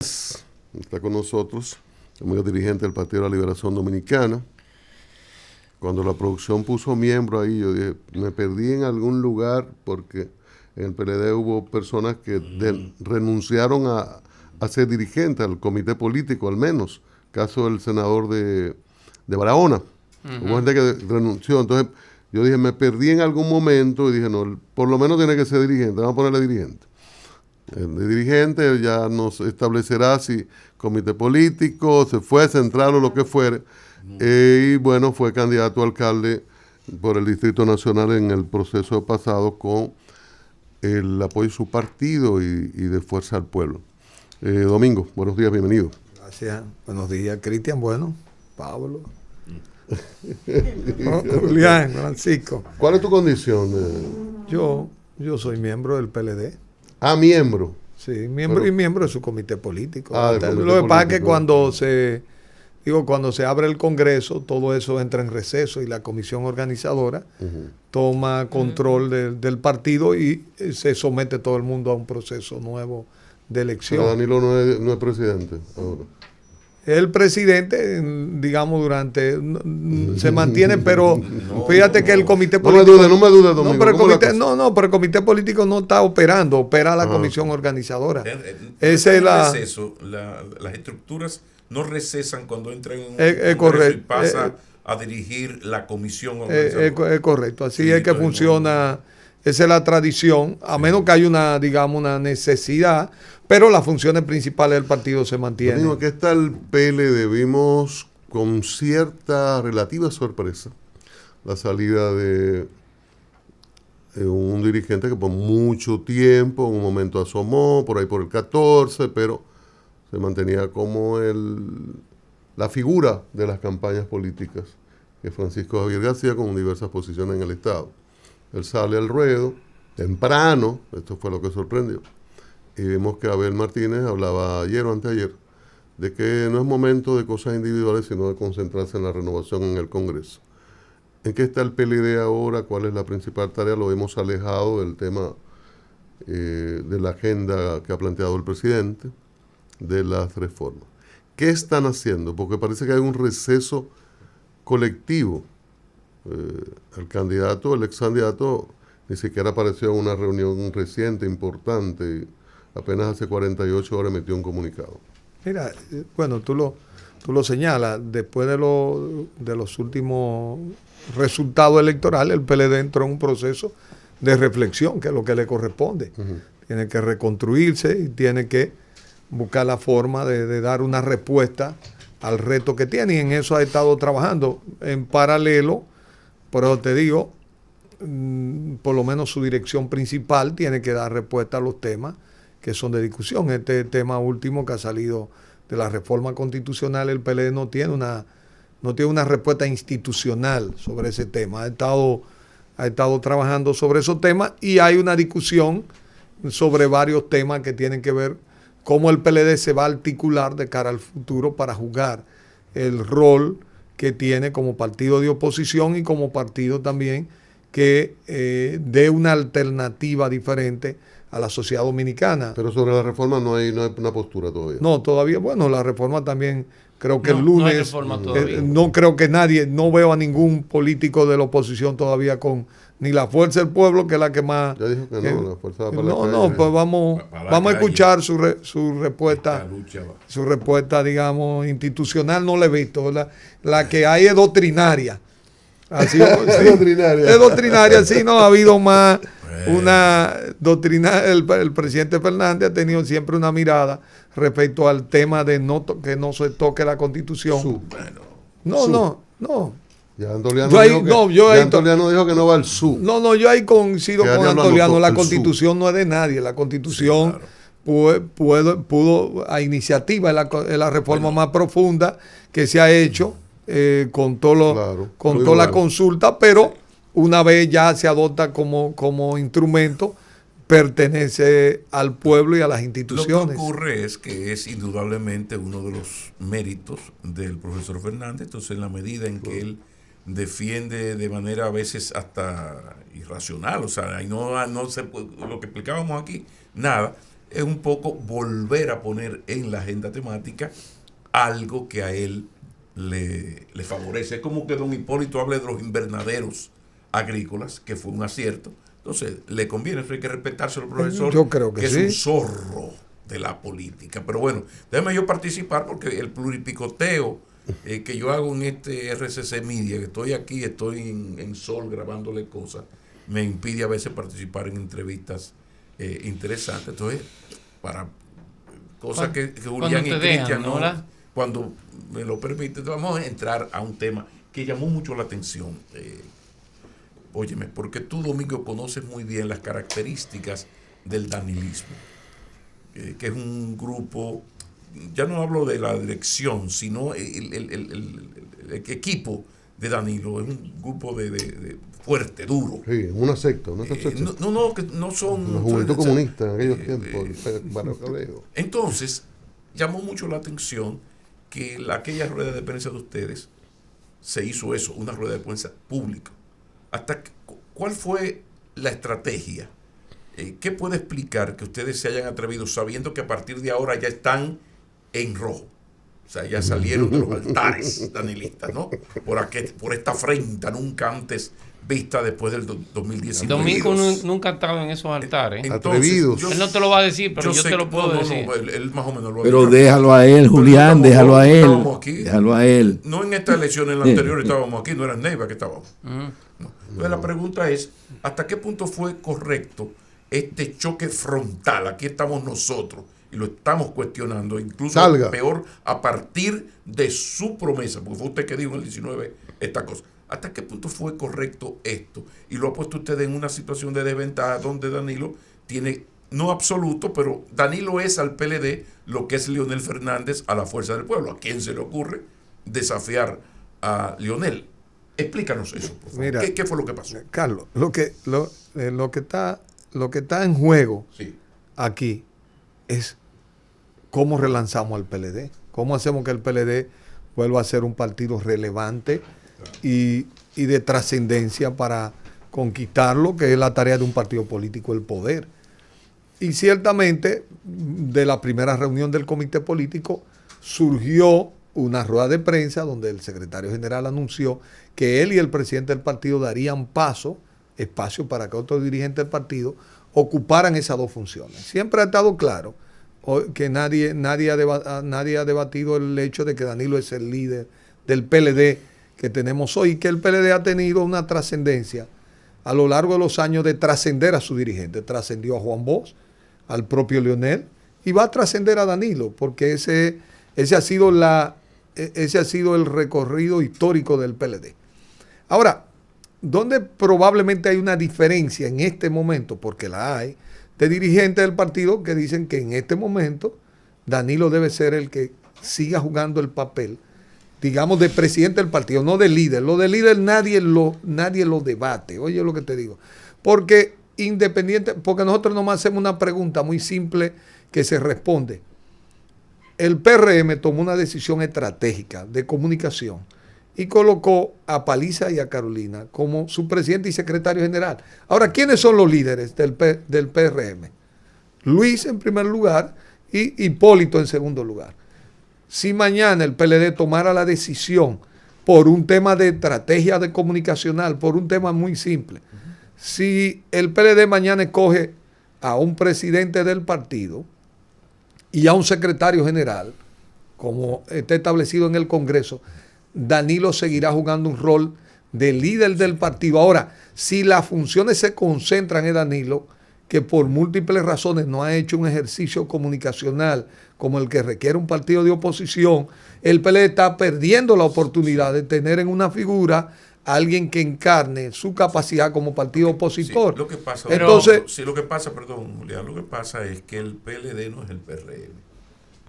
Está con nosotros, amigo dirigente del Partido de la Liberación Dominicana. Cuando la producción puso miembro ahí, yo dije, me perdí en algún lugar porque en el PLD hubo personas que renunciaron a ser dirigentes, al comité político al menos. Caso del senador de Barahona. Hubo gente que renunció. Entonces yo dije, me perdí en algún momento y dije, no, por lo menos tiene que ser dirigente, vamos a ponerle dirigente. De dirigente ya nos establecerá si comité político, se fue central o lo que fuere. Y bueno, fue candidato a alcalde por el Distrito Nacional en el proceso pasado con el apoyo de su partido y de Fuerza al Pueblo. Domingo, buenos días, bienvenido. Gracias, buenos días, Cristian, bueno, Pablo, Julián, Francisco. ¿Cuál es tu condición? Yo soy miembro del PLD. Ah, miembro. Sí, miembro y miembro de su comité político. Lo que pasa es que cuando se abre el Congreso, todo eso entra en receso y la comisión organizadora toma control del partido y se somete todo el mundo a un proceso nuevo de elección. Pero Danilo no es presidente ahora. El presidente, digamos, se mantiene, pero fíjate que el comité político... No me dudes, Domingo. Pero el comité político no está operando, opera la comisión organizadora. Ese es receso, las estructuras no recesan cuando entran en un congreso y pasa a dirigir la comisión organizadora. Es correcto, así es que funciona, esa es la tradición, a menos que haya una necesidad, pero las funciones principales del partido se mantienen. Digo, aquí está el PLD, vimos con cierta relativa sorpresa la salida de un dirigente que por mucho tiempo, en un momento asomó, por ahí por el 14, pero se mantenía como la figura de las campañas políticas, que es Francisco Javier García, con diversas posiciones en el Estado. Él sale al ruedo, temprano, esto fue lo que sorprendió, y vimos que Abel Martínez hablaba ayer o anteayer de que no es momento de cosas individuales, sino de concentrarse en la renovación en el Congreso. ¿En qué está el PLD ahora? ¿Cuál es la principal tarea? Lo hemos alejado del tema de la agenda que ha planteado el presidente, de las reformas. ¿Qué están haciendo? Porque parece que hay un receso colectivo. El ex candidato, ni siquiera apareció en una reunión reciente, importante. Apenas hace 48 horas emitió un comunicado. Mira, bueno, tú lo señalas, después de los últimos resultados electorales, el PLD entró en un proceso de reflexión, que es lo que le corresponde. Tiene que reconstruirse y tiene que buscar la forma de dar una respuesta al reto que tiene, y en eso ha estado trabajando en paralelo. Por eso te digo, por lo menos su dirección principal tiene que dar respuesta a los temas que son de discusión. Este tema último que ha salido de la reforma constitucional, el PLD no tiene una respuesta institucional sobre ese tema. Ha estado trabajando sobre esos temas y hay una discusión sobre varios temas que tienen que ver cómo el PLD se va a articular de cara al futuro para jugar el rol que tiene como partido de oposición y como partido también que dé una alternativa diferente a la sociedad dominicana. Pero sobre la reforma no hay una postura todavía. No, todavía, bueno, la reforma también creo que el lunes, no creo que no veo a ningún político de la oposición todavía con ni la Fuerza del Pueblo, que es la que más... Ya dijo que no, la Fuerza va para la calle. No, pues vamos a escuchar su respuesta, digamos, institucional no la he visto. La que hay es doctrinaria. Así, es doctrinaria, sí, no ha habido más una doctrina. El presidente Fernández ha tenido siempre una mirada respecto al tema de que no se toque la Constitución. No. Ya Antoliano dijo que no va al SU. No, yo ahí coincido con Antoliano. La Constitución no es de nadie. La Constitución pudo a iniciativa, es la reforma más profunda que se ha hecho con toda la consulta, pero una vez ya se adopta como instrumento, pertenece al pueblo y a las instituciones. Lo que ocurre es que es indudablemente uno de los méritos del profesor Fernández. Entonces, en la medida en que él defiende de manera a veces hasta irracional, o sea, ahí no se puede, lo que explicábamos aquí, nada, es un poco volver a poner en la agenda temática algo que a él le favorece. Es como que don Hipólito hable de los invernaderos agrícolas, que fue un acierto. Entonces, le conviene, eso hay que respetárselo, profesor. Yo creo que es sí. un zorro de la política. Pero bueno, déjame yo participar porque el pluripicoteo que yo hago en este RCC Media, que estoy aquí, estoy en Sol grabándole cosas, me impide a veces participar en entrevistas interesantes. Entonces, para cosas que Julián y Cristian no, cuando me lo permite, vamos a entrar a un tema que llamó mucho la atención. Óyeme, porque tú, Domingo, conoces muy bien las características del danilismo, que es un grupo, ya no hablo de la dirección, sino el equipo de Danilo, es un grupo de fuerte, duro. Sí, una secta, ¿no? No, que no son... La juventud comunista en aquellos tiempos. Entonces, llamó mucho la atención que aquella rueda de prensa de ustedes se hizo eso, una rueda de prensa pública. ¿Cuál fue la estrategia? ¿Qué puede explicar que ustedes se hayan atrevido sabiendo que a partir de ahora ya están en rojo? O sea, ya salieron de los altares danilistas, ¿no? Por esta afrenta nunca antes vista después del 2019. Domingo nunca ha estado en esos altares. Entonces, atrevidos. Él no te lo va a decir, pero yo te lo puedo decir. No, él más o menos lo ha Pero dicho. déjalo a él, Julián, déjalo a él. Aquí. Déjalo a él. No en esta elección, en la anterior estábamos aquí, no era en Neiva que estábamos. No. Entonces la pregunta es, ¿hasta qué punto fue correcto este choque frontal? Aquí estamos nosotros y lo estamos cuestionando, incluso peor a partir de su promesa, porque fue usted que dijo en el 19 esta cosa. ¿Hasta qué punto fue correcto esto? Y lo ha puesto usted en una situación de desventaja donde Danilo tiene, no absoluto, pero Danilo es al PLD lo que es Leonel Fernández a la Fuerza del Pueblo. ¿A quién se le ocurre desafiar a Leonel? Explícanos eso, por favor. Mira, ¿Qué fue lo que pasó? Carlos, lo que está en juego aquí es cómo relanzamos al PLD, cómo hacemos que el PLD vuelva a ser un partido relevante y de trascendencia para conquistar lo que es la tarea de un partido político, el poder. Y ciertamente, de la primera reunión del comité político, surgió una rueda de prensa donde el secretario general anunció que él y el presidente del partido darían espacio para que otros dirigentes del partido ocuparan esas dos funciones. Siempre ha estado claro que nadie ha debatido el hecho de que Danilo es el líder del PLD que tenemos hoy, y que el PLD ha tenido una trascendencia a lo largo de los años de trascender a su dirigente. Trascendió a Juan Bosch, al propio Leonel, y va a trascender a Danilo, porque ese ha sido el recorrido histórico del PLD. Ahora, donde probablemente hay una diferencia en este momento, porque la hay, de dirigentes del partido que dicen que en este momento Danilo debe ser el que siga jugando el papel, digamos, de presidente del partido, no de líder. Lo de líder nadie lo debate, oye lo que te digo. Porque nosotros nomás hacemos una pregunta muy simple que se responde. El PRM tomó una decisión estratégica de comunicación y colocó a Paliza y a Carolina como su presidente y secretario general. Ahora, ¿quiénes son los líderes del PRM? Luis en primer lugar y Hipólito en segundo lugar. Si mañana el PLD tomara la decisión por un tema de estrategia de comunicacional, por un tema muy simple, si el PLD mañana escoge a un presidente del partido y a un secretario general, como está establecido en el Congreso, Danilo seguirá jugando un rol de líder del partido. Ahora, si las funciones se concentran en Danilo, que por múltiples razones no ha hecho un ejercicio comunicacional como el que requiere un partido de oposición, el PLD está perdiendo la oportunidad de tener en una figura a alguien que encarne su capacidad como partido opositor. Sí, lo que pasa, Julián, lo que pasa es que el PLD no es el PRM.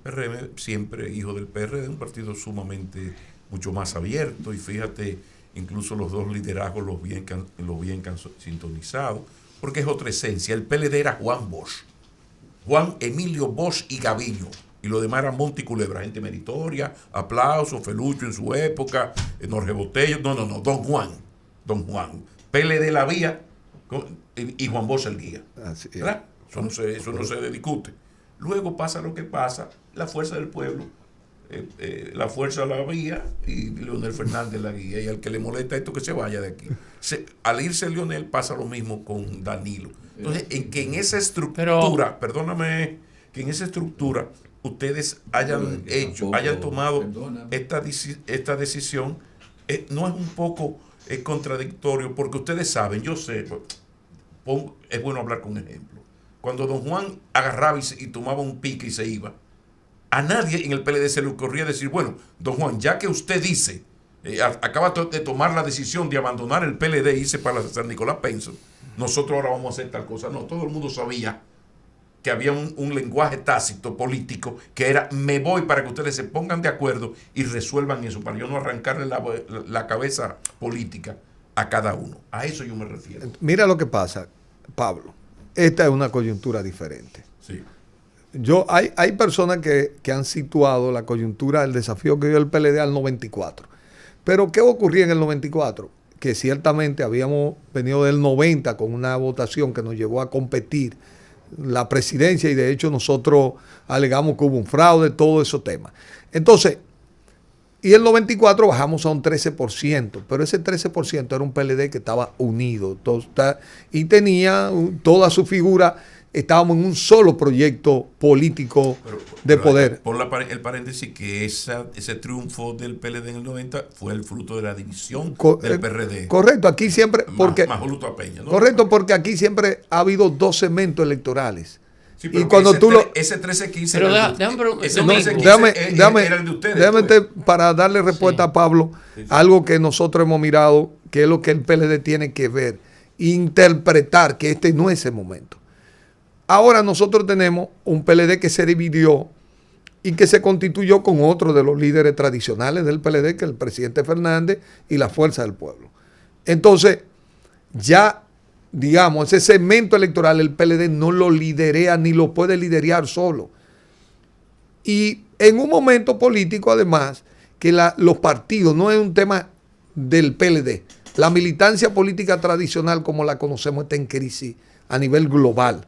PRM siempre, hijo del PRD, un partido sumamente mucho más abierto, y fíjate, incluso los dos liderazgos los bien sintonizados, porque es otra esencia. El PLD era Juan Bosch, Juan Emilio Bosch y Gaviño, y lo demás era Monte y Culebra, gente meritoria, aplausos, Felucho en su época, Norge Botello, no, Don Juan, PLD la vía y Juan Bosch el guía, ¿verdad? Eso no se discute. Luego pasa lo que pasa, la fuerza del pueblo, la fuerza la guía y Leonel Fernández la guía. Y al que le molesta esto, que se vaya de aquí. Al irse Leonel pasa lo mismo con Danilo. Entonces, en esa estructura, perdóname, que en esa estructura ustedes hayan tomado esta decisión, no es un poco contradictorio, porque ustedes saben, yo sé, es bueno hablar con ejemplo. Cuando don Juan agarraba y tomaba un pique y se iba, a nadie en el PLD se le ocurría decir, bueno, don Juan, ya que usted dice, acaba de tomar la decisión de abandonar el PLD e irse para San Nicolás Penso, nosotros ahora vamos a hacer tal cosa. No, todo el mundo sabía que había un lenguaje tácito político que era, me voy para que ustedes se pongan de acuerdo y resuelvan eso, para yo no arrancarle la cabeza política a cada uno. A eso yo me refiero. Mira lo que pasa, Pablo. Esta es una coyuntura diferente. Sí. Hay personas que han situado la coyuntura del desafío que dio el PLD al 94. Pero ¿qué ocurría en el 94? Que ciertamente habíamos venido del 90 con una votación que nos llevó a competir la presidencia y de hecho nosotros alegamos que hubo un fraude, todo esos temas. Entonces, y el 94 bajamos a un 13%, pero ese 13% era un PLD que estaba unido y tenía toda su figura. Estábamos en un solo proyecto político de poder. Por el paréntesis que ese triunfo del PLD en el 90 fue el fruto de la división del PRD. Correcto, aquí siempre... Peña, ¿no? Correcto, porque aquí siempre ha habido dos segmentos electorales. Sí, pero y cuando ese 13-15 pero era el de ustedes. Déjame para darle respuesta a Pablo, algo que nosotros hemos mirado, que es lo que el PLD tiene que ver, interpretar que este no es el momento. Ahora nosotros tenemos un PLD que se dividió y que se constituyó con otro de los líderes tradicionales del PLD, que es el presidente Fernández y la Fuerza del Pueblo. Entonces, ya, digamos, ese segmento electoral el PLD no lo liderea ni lo puede liderar solo. Y en un momento político, además, que los partidos no es un tema del PLD. La militancia política tradicional, como la conocemos, está en crisis a nivel global.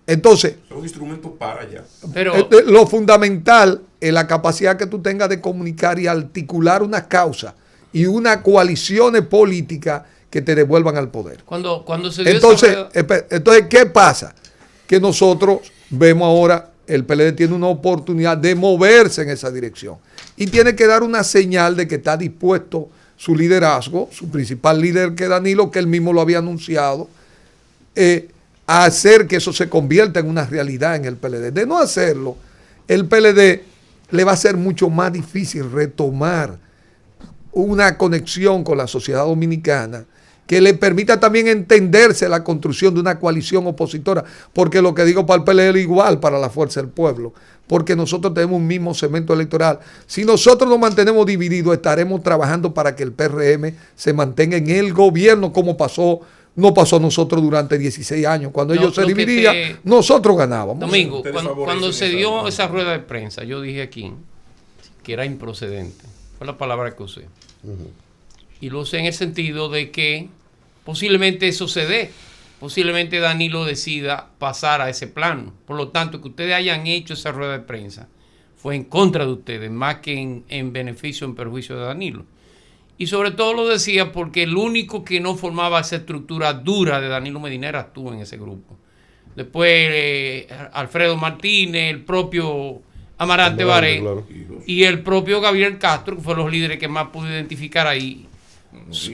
Entonces, son instrumentos para allá. Pero lo fundamental es la capacidad que tú tengas de comunicar y articular una causa y unas coaliciones políticas que te devuelvan al poder. Cuando se dio entonces, ¿qué pasa? Que nosotros vemos ahora, el PLD tiene una oportunidad de moverse en esa dirección y tiene que dar una señal de que está dispuesto su liderazgo, su principal líder, que es Danilo, que él mismo lo había anunciado, a hacer que eso se convierta en una realidad en el PLD. De no hacerlo, el PLD le va a ser mucho más difícil retomar una conexión con la sociedad dominicana que le permita también entenderse la construcción de una coalición opositora, porque lo que digo para el PLD es igual para la Fuerza del Pueblo, porque nosotros tenemos un mismo segmento electoral. Si nosotros nos mantenemos divididos, estaremos trabajando para que el PRM se mantenga en el gobierno, como no pasó a nosotros durante 16 años. Cuando ellos se dividían, nosotros ganábamos. Domingo, cuando se dio esa rueda de prensa, yo dije aquí que era improcedente. Fue la palabra que usé. Y lo usé en el sentido de que posiblemente eso se dé. Posiblemente Danilo decida pasar a ese plano. Por lo tanto, que ustedes hayan hecho esa rueda de prensa fue en contra de ustedes, más que en beneficio, en perjuicio de Danilo. Y sobre todo lo decía porque el único que no formaba esa estructura dura de Danilo Medina eras tú en ese grupo. Después Alfredo Martínez, el propio Amarante Baré, claro, y el propio Gabriel Castro, que fueron los líderes que más pude identificar ahí,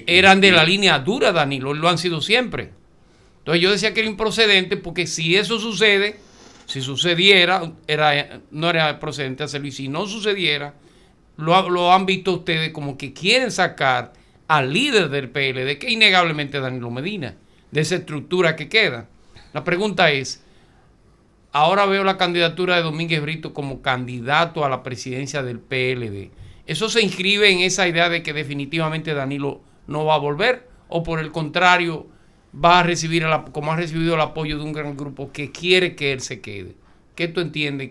eran de la línea dura de Danilo, lo han sido siempre. Entonces yo decía que era improcedente porque si eso sucede, si sucediera, no era procedente hacerlo, y si no sucediera, lo han visto ustedes como que quieren sacar al líder del PLD, que innegablemente es Danilo Medina, de esa estructura que queda. La pregunta es, ahora veo la candidatura de Domínguez Brito como candidato a la presidencia del PLD. ¿Eso se inscribe en esa idea de que definitivamente Danilo no va a volver? ¿O por el contrario, va a recibir, como ha recibido el apoyo de un gran grupo que quiere que él se quede? ¿Qué tú entiendes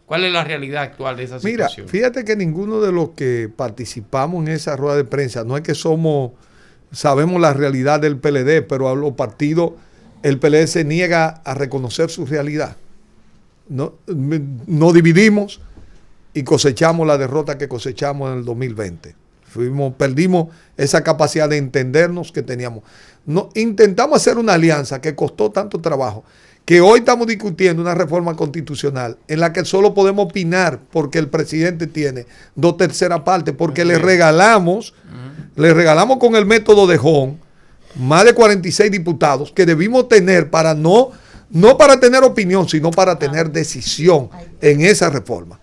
cuál es la realidad actual de esa situación? Mira, fíjate que ninguno de los que participamos en esa rueda de prensa, no es que sabemos la realidad del PLD, pero a los partidos, el PLD se niega a reconocer su realidad. nos dividimos y cosechamos la derrota que cosechamos en el 2020. Perdimos esa capacidad de entendernos que teníamos. Intentamos hacer una alianza que costó tanto trabajo, que hoy estamos discutiendo una reforma constitucional en la que solo podemos opinar porque el presidente tiene 2/3 partes, porque le regalamos con el método de Hong más de 46 diputados que debimos tener para no para tener opinión, sino para tener decisión en esa reforma.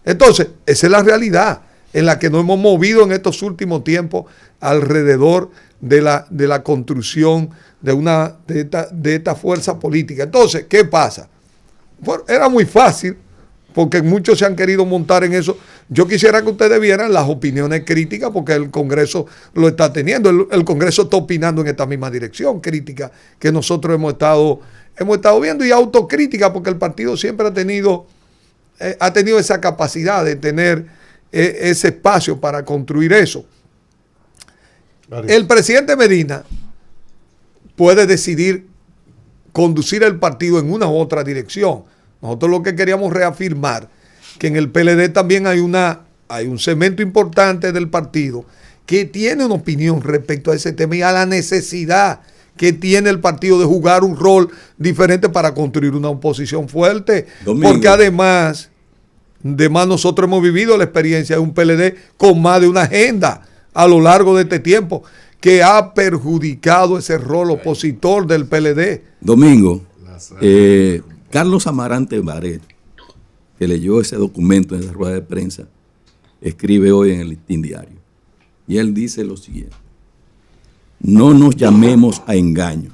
Entonces, esa es la realidad en la que nos hemos movido en estos últimos tiempos alrededor de la construcción de esta fuerza política. Entonces, ¿qué pasa? Bueno, era muy fácil, porque muchos se han querido montar en eso. Yo quisiera que ustedes vieran las opiniones críticas, porque el Congreso lo está teniendo. El Congreso está opinando en esta misma dirección crítica que nosotros hemos estado viendo, y autocrítica, porque el partido siempre ha tenido esa capacidad de tener ese espacio para construir eso. El presidente Medina puede decidir conducir el partido en una u otra dirección. Nosotros lo que queríamos reafirmar que en el PLD también hay un segmento importante del partido que tiene una opinión respecto a ese tema y a la necesidad que tiene el partido de jugar un rol diferente para construir una oposición fuerte. Domingo. Porque además nosotros hemos vivido la experiencia de un PLD con más de una agenda a lo largo de este tiempo que ha perjudicado ese rol opositor del PLD. Domingo, Carlos Amarante Baret, que leyó ese documento en la rueda de prensa, escribe hoy en el Listín Diario. Y él dice lo siguiente: no nos llamemos a engaño.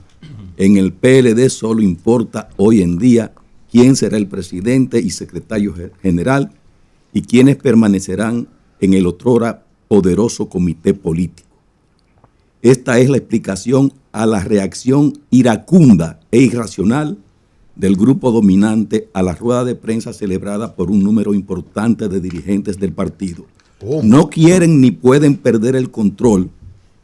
En el PLD solo importa hoy en día quién será el presidente y secretario general y quiénes permanecerán en el otrora poderoso comité político. Esta es la explicación a la reacción iracunda e irracional del grupo dominante a la rueda de prensa celebrada por un número importante de dirigentes del partido. No quieren ni pueden perder el control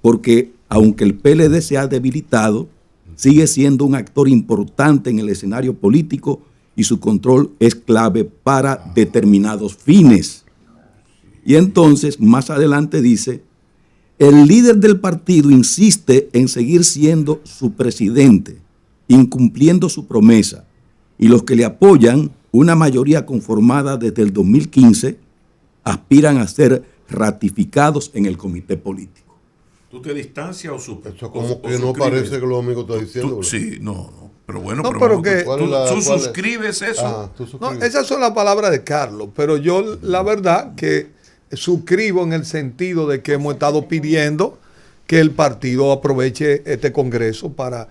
porque, aunque el PLD se ha debilitado, sigue siendo un actor importante en el escenario político y su control es clave para determinados fines. Y entonces, más adelante dice, el líder del partido insiste en seguir siendo su presidente, incumpliendo su promesa, y los que le apoyan, una mayoría conformada desde el 2015, aspiran a ser ratificados en el comité político. ¿Tú te distancias o Eso como que no parece que lo mismo está diciendo. Sí, no. Pero bueno, No, pero pero tú suscribes eso. ¿Tú suscribes? No, esas son las palabras de Carlos, pero yo la verdad que suscribo en el sentido de que hemos estado pidiendo que el partido aproveche este Congreso para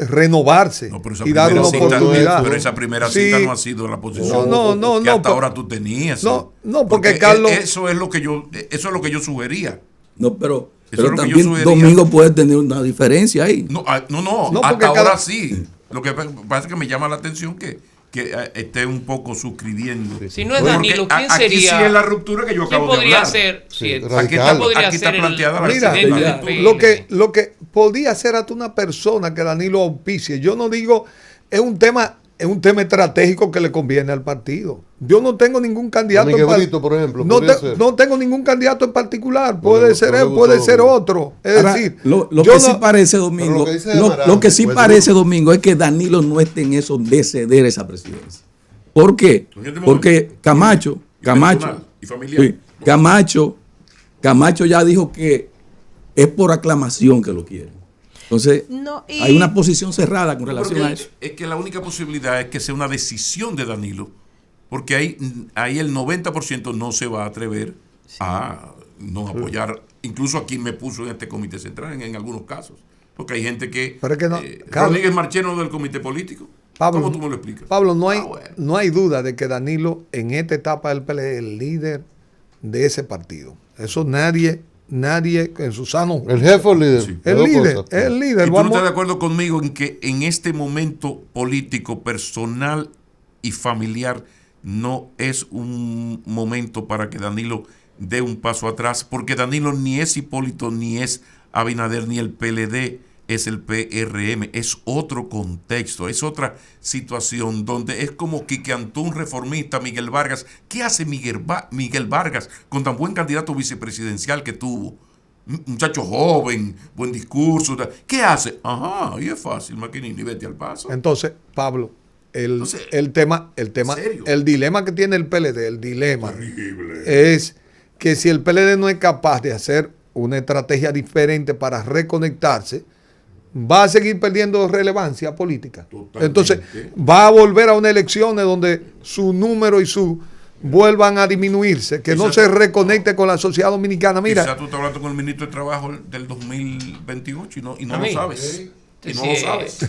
renovarse y dar una oportunidad. Pero esa primera cita no ha sido la posición que hasta ahora tú tenías. No, porque Carlos... Eso es lo que yo sugería. No, pero Eso es lo que yo también sugería. Domingo puede tener una diferencia ahí. No, porque hasta ahora sí. Lo que pasa es que me llama la atención que esté un poco suscribiendo. Si no es Danilo, ¿quién aquí sería? sí es la ruptura que yo acabo de hablar. Ser? Sí, aquí está planteada la Mira, presidente lo que podía ser hasta una persona que Danilo auspicie, yo no digo, es un tema estratégico que le conviene al partido. Yo no tengo ningún candidato por ejemplo, no tengo ningún candidato en particular, puede ser él, puede ser otro. Es Ahora, decir, lo que sí parece, Domingo, lo que sí parece, Domingo, es que Danilo no esté en eso de ceder esa presidencia. ¿Por qué? Porque Camacho ya dijo que es por aclamación que lo quieren. Entonces, hay una posición cerrada con relación a eso. Es que la única posibilidad es que sea una decisión de Danilo, porque ahí el 90% no se va a atrever a no apoyar. Incluso aquí me puso en este comité central en algunos casos, porque hay gente que... Rodríguez Marcheno del comité político. Pablo, ¿Cómo tú me lo explicas? Pablo, no hay duda de que Danilo en esta etapa del PLD es el líder de ese partido. Eso nadie en su sano... ¿El jefe o el líder? Sí. El líder. ¿Y tú no estás de acuerdo conmigo en que en este momento político, personal y familiar no es un momento para que Danilo dé un paso atrás? Porque Danilo ni es Hipólito, ni es Abinader, ni el PLD. es el PRM, es otro contexto, es otra situación donde es como Quique Antún reformista, Miguel Vargas. ¿Qué hace Miguel Vargas con tan buen candidato vicepresidencial que tuvo? Muchacho joven, buen discurso. ¿Qué hace? Ajá, y es fácil, Maquinini, vete al paso. Entonces, Pablo, el ¿serio? el dilema que tiene el PLD, el dilema Terrible. es que si el PLD no es capaz de hacer una estrategia diferente para reconectarse, va a seguir perdiendo relevancia política. Totalmente. Entonces, va a volver a unas elecciones donde su número y su vuelvan a disminuirse, que no se reconecte con la sociedad dominicana. Mira, quizás tú estás hablando con el ministro de Trabajo del 2028 y no A lo mí. sabes. Y no Sí. lo sabes.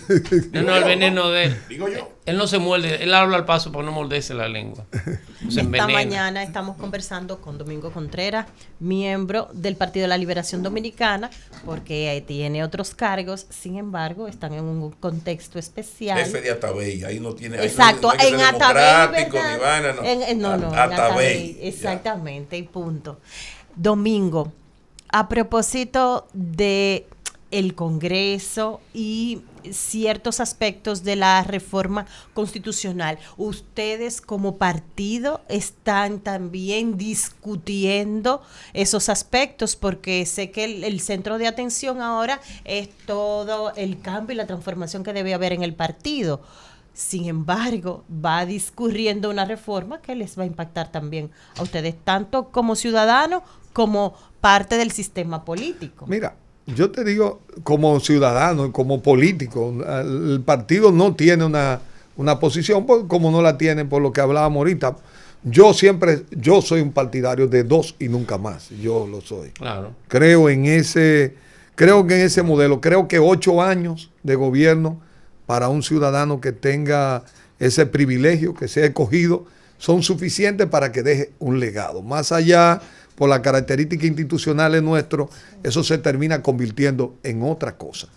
No, el veneno de él. Digo yo. Él no se muerde, él habla al paso para no morderse la lengua. Se Esta envenena. mañana estamos conversando con Domingo Contreras, miembro del Partido de la Liberación Dominicana, porque tiene otros cargos, sin embargo, están en un contexto especial. Jefe de Atabey, ahí no tiene. Ahí Exacto, no hay que ser en Atabey, democrático, ¿verdad? ni vaina, no. En Atabey. Atabey, Ya. exactamente, y punto. Domingo, a propósito de el Congreso y ciertos aspectos de la reforma constitucional, ¿ustedes como partido están también discutiendo esos aspectos? Porque sé que el centro de atención ahora es todo el cambio y la transformación que debe haber en el partido. Sin embargo, va discurriendo una reforma que les va a impactar también a ustedes, tanto como ciudadanos como parte del sistema político. mira, yo te digo, como ciudadano y como político, el partido no tiene una posición, como no la tiene por lo que hablábamos ahorita. Yo soy un partidario de dos y nunca más. Yo lo soy. Claro. Creo que en ese modelo. Creo que 8 años de gobierno para un ciudadano que tenga ese privilegio, que sea escogido, son suficientes para que deje un legado. Más allá, por las características institucionales nuestros, eso se termina convirtiendo en otra cosa.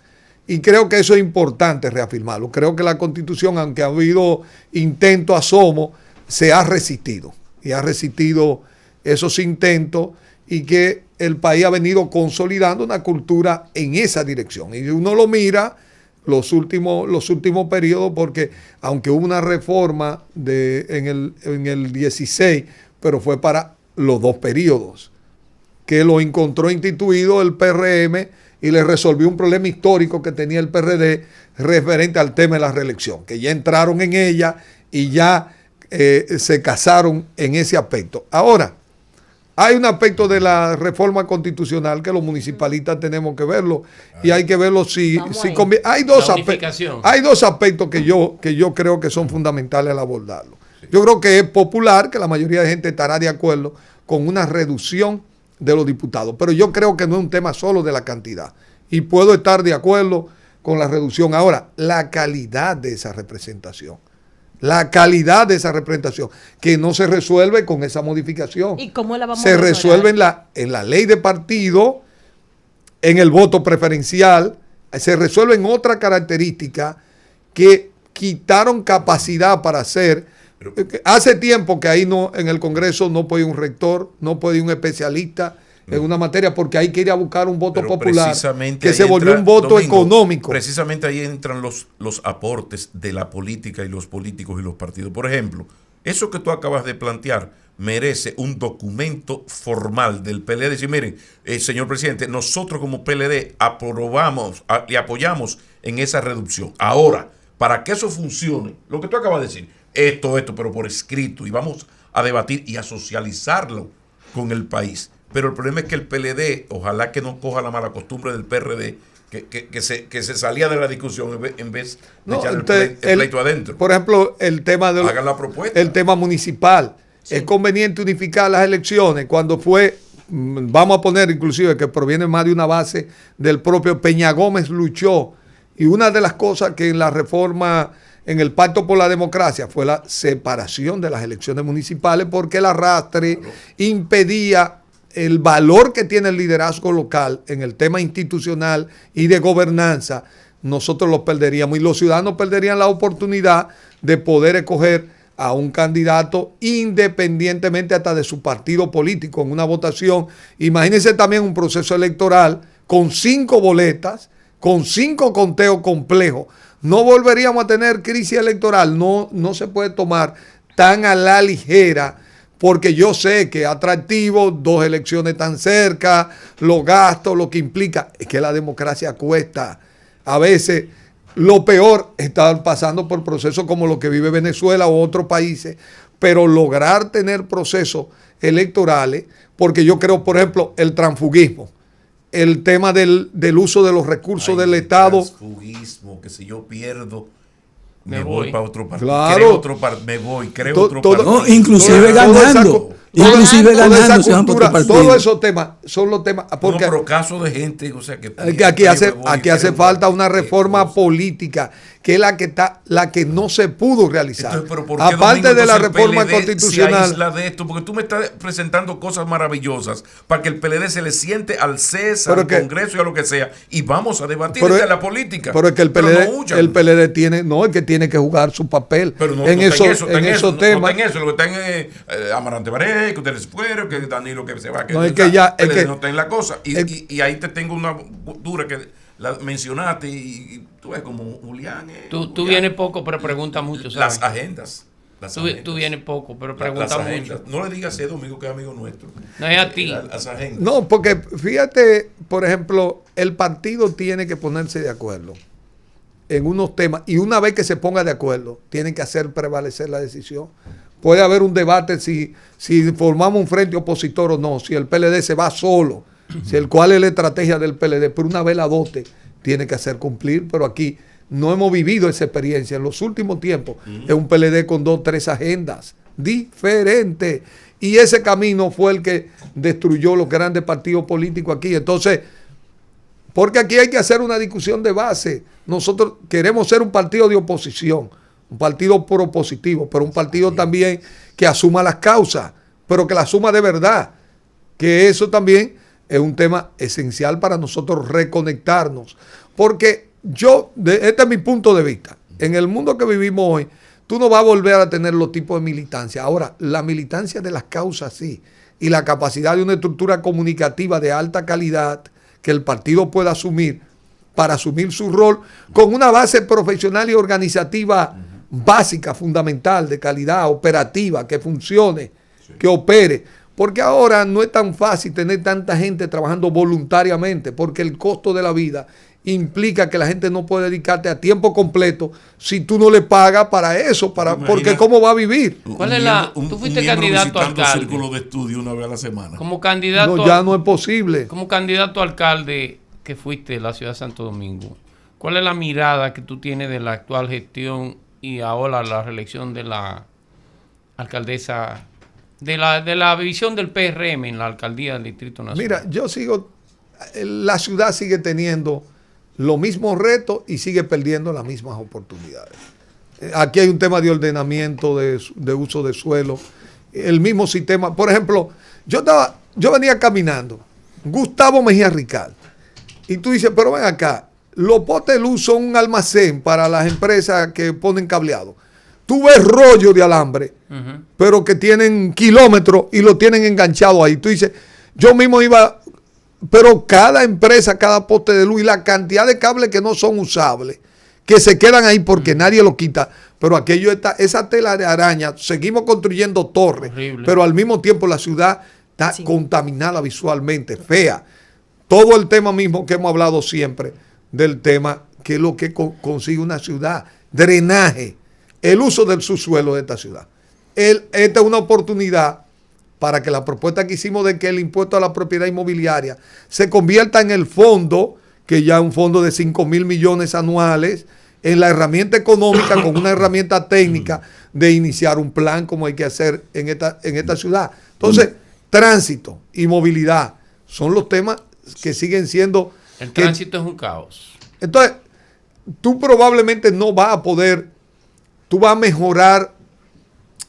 Y creo que eso es importante reafirmarlo. Creo que la Constitución, aunque ha habido intentos asomo, se ha resistido. Y ha resistido esos intentos y que el país ha venido consolidando una cultura en esa dirección. Y uno lo mira los últimos periodos, porque aunque hubo una reforma en el 16, pero fue para los 2 periodos, que lo encontró instituido el PRM y le resolvió un problema histórico que tenía el PRD referente al tema de la reelección, que ya entraron en ella y ya se casaron en ese aspecto. Ahora, hay un aspecto de la reforma constitucional que los municipalistas tenemos que verlo y hay que verlo si conviene. Hay dos aspectos que yo creo que son fundamentales al abordarlo. Yo creo que es popular, que la mayoría de gente estará de acuerdo con una reducción de los diputados, pero yo creo que no es un tema solo de la cantidad y puedo estar de acuerdo con la reducción. Ahora, la calidad de esa representación. Que no se resuelve con esa modificación. ¿Y cómo la vamos a se mejorar? resuelve en la ley de partido, en el voto preferencial, se resuelve en otra característica que quitaron capacidad para hacer. Hace tiempo que ahí no, en el Congreso no puede un rector, no puede un especialista en una materia, porque hay que ir a buscar un voto popular que se volvió un voto económico. Precisamente ahí entran los aportes de la política y los políticos y los partidos. Por ejemplo, eso que tú acabas de plantear merece un documento formal del PLD. Decir, miren, señor presidente, nosotros como PLD aprobamos y apoyamos en esa reducción. Ahora, para que eso funcione, lo que tú acabas de decir, esto, pero por escrito, y vamos a debatir y a socializarlo con el país. Pero el problema es que el PLD, ojalá que no coja la mala costumbre del PRD, que se salía de la discusión en vez de echar el pleito adentro. Por ejemplo, el tema de hagan la propuesta. El tema municipal. Sí. Es conveniente unificar las elecciones. Cuando fue, vamos a poner inclusive que proviene más de una base del propio Peña Gómez luchó. Y una de las cosas que en la reforma, en el Pacto por la Democracia, fue la separación de las elecciones municipales, porque el arrastre impedía el valor que tiene el liderazgo local en el tema institucional y de gobernanza. Nosotros lo perderíamos y los ciudadanos perderían la oportunidad de poder escoger a un candidato independientemente hasta de su partido político en una votación. Imagínense también un proceso electoral con 5 boletas con 5 conteos complejos, no volveríamos a tener crisis electoral. No se puede tomar tan a la ligera, porque yo sé que es atractivo, 2 elecciones tan cerca, los gastos, lo que implica, es que la democracia cuesta. A veces lo peor es estar pasando por procesos como lo que vive Venezuela o otros países, pero lograr tener procesos electorales, porque yo creo, por ejemplo, el transfugismo, el tema del uso de los recursos del Estado. Transfugismo, que si yo pierdo, me voy voy para otro partido. Claro. Creo otro partido. Me voy, creo otro partido. No, inclusive ganando. Inclusive ganando, se van por otro partido. Todos esos temas son los temas. Porque no, pero caso de gente, o sea, que aquí hace falta una reforma política, que es la que no se pudo realizar. Entonces, ¿pero por qué, aparte Domingo, de la entonces reforma el PLD constitucional. se aísla de esto? Porque tú me estás presentando cosas maravillosas para que el PLD se le siente al César, al Congreso y a lo que sea, y vamos a debatir de la política. Pero es que el PLD tiene, es que tiene que jugar su papel en esos temas. No está en eso, lo que está en Amarante Baré, que ustedes fueron, que Danilo que se va, que no no está en la cosa. Y ahí te tengo una dura que la mencionaste y tú ves como Julián. Tú vienes poco, pero pregunta mucho. ¿Sabes? Las agendas. Tú vienes poco, pero pregunta mucho. No le digas a Domingo, que es amigo nuestro. No es a ti. Las agendas. No, porque fíjate, por ejemplo, el partido tiene que ponerse de acuerdo en unos temas, y una vez que se ponga de acuerdo, tienen que hacer prevalecer la decisión. Puede haber un debate si formamos un frente opositor o no, si el PLD se va solo, cuál es la estrategia del PLD, pero una vez la dote, tiene que hacer cumplir. Pero aquí no hemos vivido esa experiencia. En los últimos tiempos es un PLD con 2 o 3 agendas diferentes, y ese camino fue el que destruyó los grandes partidos políticos aquí. Entonces, porque aquí hay que hacer una discusión de base. Nosotros queremos ser un partido de oposición, un partido propositivo, pero un partido también que asuma las causas, pero que la asuma de verdad, que eso también es un tema esencial para nosotros reconectarnos. Porque este es mi punto de vista, en el mundo que vivimos hoy, tú no vas a volver a tener los tipos de militancia. Ahora, la militancia de las causas sí, y la capacidad de una estructura comunicativa de alta calidad que el partido pueda asumir para asumir su rol con una base profesional y organizativa básica, fundamental, de calidad, operativa, que funcione, que opere. Porque ahora no es tan fácil tener tanta gente trabajando voluntariamente, porque el costo de la vida implica que la gente no puede dedicarte a tiempo completo si tú no le pagas para eso, porque ¿cómo va a vivir? ¿Cuál es tú fuiste candidato a alcalde? Círculo de estudio una vez a la semana. Como candidato. No, ya no es posible. Como candidato a alcalde que fuiste de la ciudad de Santo Domingo, ¿cuál es la mirada que tú tienes de la actual gestión y ahora la reelección de la alcaldesa, de la visión del PRM en la alcaldía del Distrito Nacional? Mira, la ciudad sigue teniendo los mismos retos y sigue perdiendo las mismas oportunidades. Aquí hay un tema de ordenamiento, de uso de suelo, el mismo sistema. Por ejemplo, yo venía caminando, Gustavo Mejía Ricard, y tú dices, pero ven acá, los potes de luz son un almacén para las empresas que ponen cableado. Tú ves rollos de alambre, pero que tienen kilómetros y lo tienen enganchado ahí. Tú dices, yo mismo iba, pero cada empresa, cada poste de luz y la cantidad de cables que no son usables, que se quedan ahí porque nadie lo quita. Pero aquello esa tela de araña, seguimos construyendo torres, pero al mismo tiempo la ciudad está contaminada visualmente, fea. Todo el tema mismo que hemos hablado siempre, del tema que es lo que consigue una ciudad, drenaje, el uso del subsuelo de esta ciudad. Esta es una oportunidad para que la propuesta que hicimos de que el impuesto a la propiedad inmobiliaria se convierta en el fondo, que ya es un fondo de 5,000 millones anuales, en la herramienta económica con una herramienta técnica de iniciar un plan como hay que hacer en esta ciudad. Entonces, tránsito y movilidad son los temas que siguen siendo... El tránsito es un caos. Entonces, tú probablemente no vas a poder, tú vas a mejorar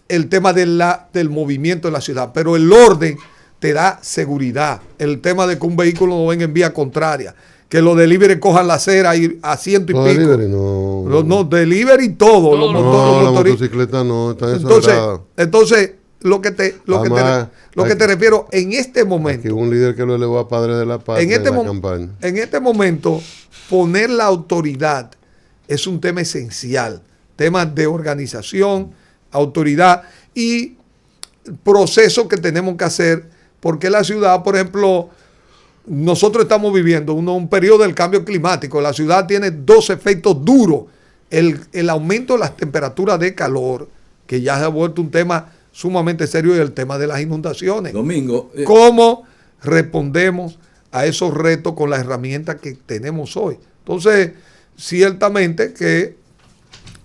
el tema del movimiento en la ciudad, pero el orden te da seguridad. El tema de que un vehículo no venga en vía contraria, que los delivery cojan la acera y a ciento y pico. Delivery no. No, delivery todo. Los motocicletas no están entonces lo que Lo que te refiero, en este momento. Que un líder que lo elevó a padre de la patria en la campaña. En este momento, poner la autoridad es un tema esencial. Temas de organización, autoridad y procesos que tenemos que hacer, porque la ciudad, por ejemplo, nosotros estamos viviendo un periodo del cambio climático. La ciudad tiene dos efectos duros. El aumento de las temperaturas de calor, que ya se ha vuelto un tema sumamente serio, y el tema de las inundaciones. Domingo. ¿Cómo respondemos a esos retos con las herramientas que tenemos hoy? Entonces, ciertamente que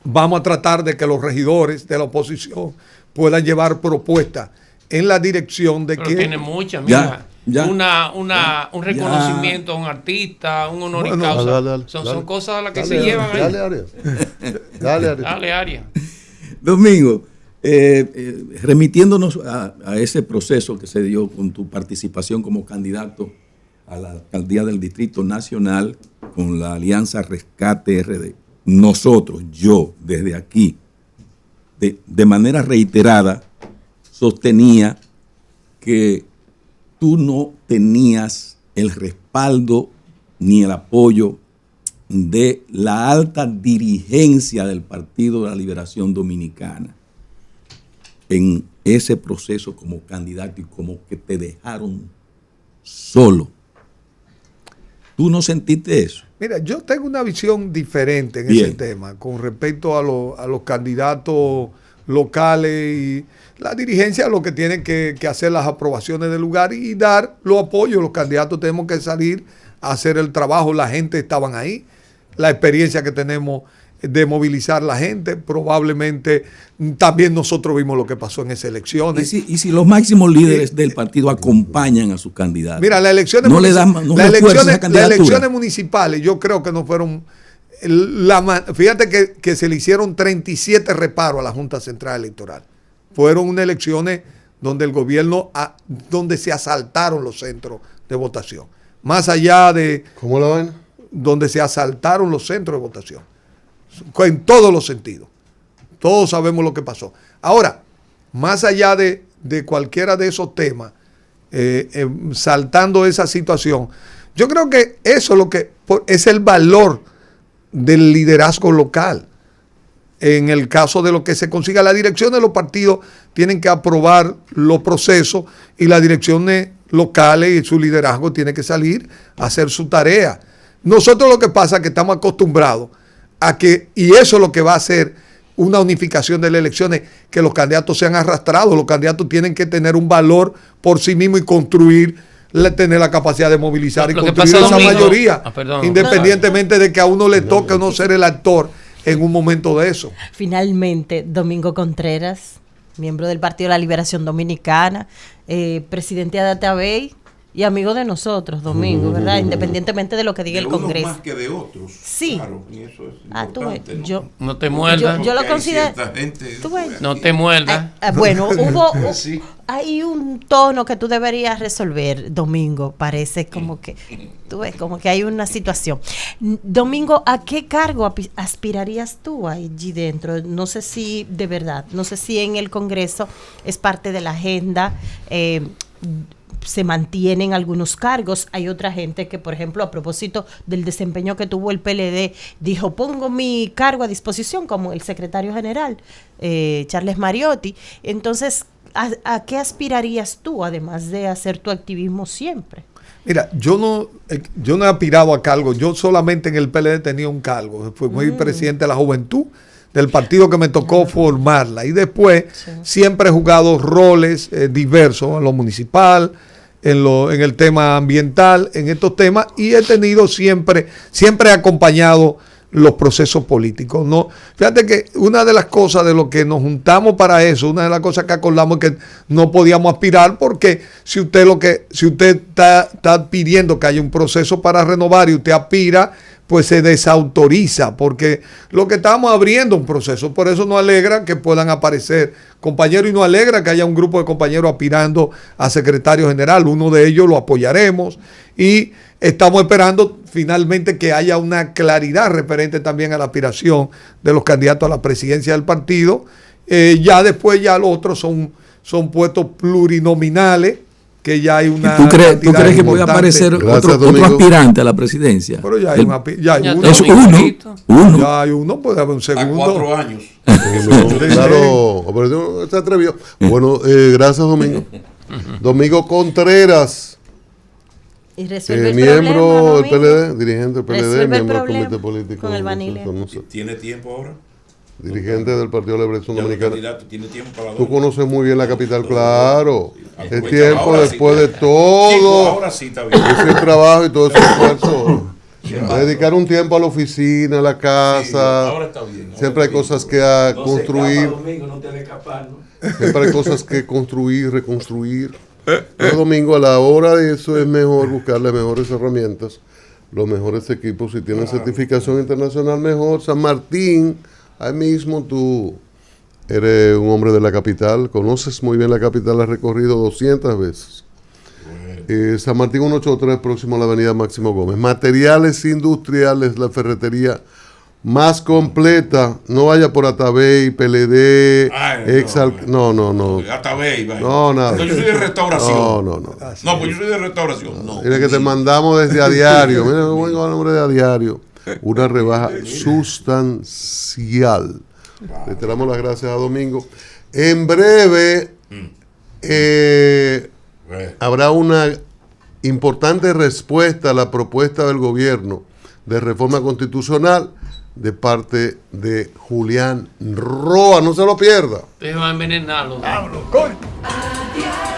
vamos a tratar de que los regidores de la oposición puedan llevar propuestas en la dirección de Pero que... tiene muchas, mira. Ya. Un reconocimiento a un artista, un honor y causa. Son cosas a las que se llevan ahí. Dale, Arias. Dale, Arias. Dale, Arias. Domingo, remitiéndonos a ese proceso que se dio con tu participación como candidato a la alcaldía del Distrito Nacional con la Alianza Rescate RD, nosotros, yo, desde aquí, de manera reiterada, sostenía que tú no tenías el respaldo ni el apoyo de la alta dirigencia del Partido de la Liberación Dominicana en ese proceso como candidato, y como que te dejaron solo. ¿Tú no sentiste eso? Mira, yo tengo una visión diferente en Bien. ese tema con respecto a los candidatos locales, y la dirigencia lo que tiene que hacer las aprobaciones del lugar y dar los apoyos. Los candidatos tenemos que salir a hacer el trabajo. La gente estaban ahí. La experiencia que tenemos de movilizar la gente, probablemente también nosotros vimos lo que pasó en esas elecciones. ¿Y si los máximos líderes del partido acompañan a sus candidatos? Mira, las elecciones, no le dan, no las refuerza esa las candidatura. elecciones municipales yo creo que no fueron... fíjate que se le hicieron 37 reparos a la Junta Central Electoral. Fueron unas elecciones donde el gobierno, donde se asaltaron los centros de votación. Más allá de... ¿Cómo la vaina? Donde se asaltaron los centros de votación. En todos los sentidos. Todos sabemos lo que pasó. Ahora, más allá de cualquiera de esos temas, saltando esa situación, yo creo que eso es el valor del liderazgo local. En el caso de lo que se consiga, la dirección de los partidos tienen que aprobar los procesos, y las direcciones locales y su liderazgo tiene que salir a hacer su tarea. Nosotros lo que pasa es que estamos acostumbrados a que, y eso es lo que va a hacer una unificación de las elecciones, que los candidatos sean arrastrados. Los candidatos tienen que tener un valor por sí mismos y construir, tener la capacidad de movilizar y construir esa mayoría, independientemente de que a uno le toque o no ser el actor en un momento de eso. Finalmente, Domingo Contreras, miembro del Partido de la Liberación Dominicana, presidente de Atabey y amigo de nosotros, Domingo, ¿verdad? Independientemente de lo que diga el Congreso. Más que de otros. Sí. Claro, y eso es importante, ¿no? No te muerdas. Yo lo considero. No te muerdas. Bueno, hay un tono que tú deberías resolver, Domingo. Parece como que, tú ves, como que hay una situación. Domingo, ¿a qué cargo aspirarías tú allí dentro? No sé si, de verdad, no sé si en el Congreso es parte de la agenda. Se mantienen algunos cargos. Hay otra gente que, por ejemplo, a propósito del desempeño que tuvo el PLD, dijo, pongo mi cargo a disposición, como el secretario general, Charles Mariotti. Entonces, ¿a qué aspirarías tú, además de hacer tu activismo siempre? Mira, yo no he aspirado a cargo. Yo solamente en el PLD tenía un cargo. Fui presidente de la juventud del partido que me tocó formarla. Y después siempre he jugado roles diversos en lo municipal, en el tema ambiental, en estos temas, y he tenido siempre acompañado los procesos políticos. No, fíjate que una de las cosas de lo que nos juntamos para eso, una de las cosas que acordamos es que no podíamos aspirar, porque si usted está pidiendo que haya un proceso para renovar y usted aspira, pues se desautoriza, porque lo que estamos abriendo un proceso. Por eso nos alegra que puedan aparecer compañeros, y nos alegra que haya un grupo de compañeros aspirando a secretario general. Uno de ellos lo apoyaremos, y estamos esperando finalmente que haya una claridad referente también a la aspiración de los candidatos a la presidencia del partido. Ya después, ya los otros son son puestos plurinominales, que ya hay una. ¿Tú crees que puede importante. aparecer otro aspirante a la presidencia? Pero ya hay, ya hay Ya uno. Es uno. Ya hay uno, puede haber un A segundo. 4 años. Claro, pero se atrevió. Bueno, gracias, Domingo. Domingo Contreras, Y resuelve el miembro del problema, PLD, dirigente del PLD, Resuelve el miembro del problema Comité Político. con el Banile. ¿Tiene tiempo ahora? Dirigente del Partido de la Liberación Ya los Dominicana. candidatos tienen tiempo para la Tú conoces muy bien la capital, claro. Es Aprovecha, tiempo ahora sí. después de Chico, todo ahora sí está bien. ese trabajo y todo ese esfuerzo. Dedicar un tiempo a la oficina, a la Sí, casa. ahora está bien. Ahora Siempre hay está bien. cosas que construir. Siempre hay cosas que construir, reconstruir. Pero, Domingo, a la hora de eso es mejor buscarle mejores herramientas, los mejores equipos. Si tienen certificación internacional, mejor. San Martín, ahí mismo tú eres un hombre de la capital, conoces muy bien la capital, has recorrido 200 veces. San Martín 183, próximo a la avenida Máximo Gómez. Materiales industriales, la ferretería más completa. No vaya por Atabey, PLD, Ay, no. Hasta ve, vaya. No, nada. Yo soy de restauración. No. No, pues yo soy de restauración. No. Mira que te mandamos desde a diario. Mira, vengo al nombre de a diario. Una rebaja sustancial. Le damos las gracias a Domingo. En breve habrá una importante respuesta a la propuesta del gobierno de reforma constitucional de parte de Julián Roa. No se lo pierda. Te va a envenenarlo. Vámonos, coño. A diario.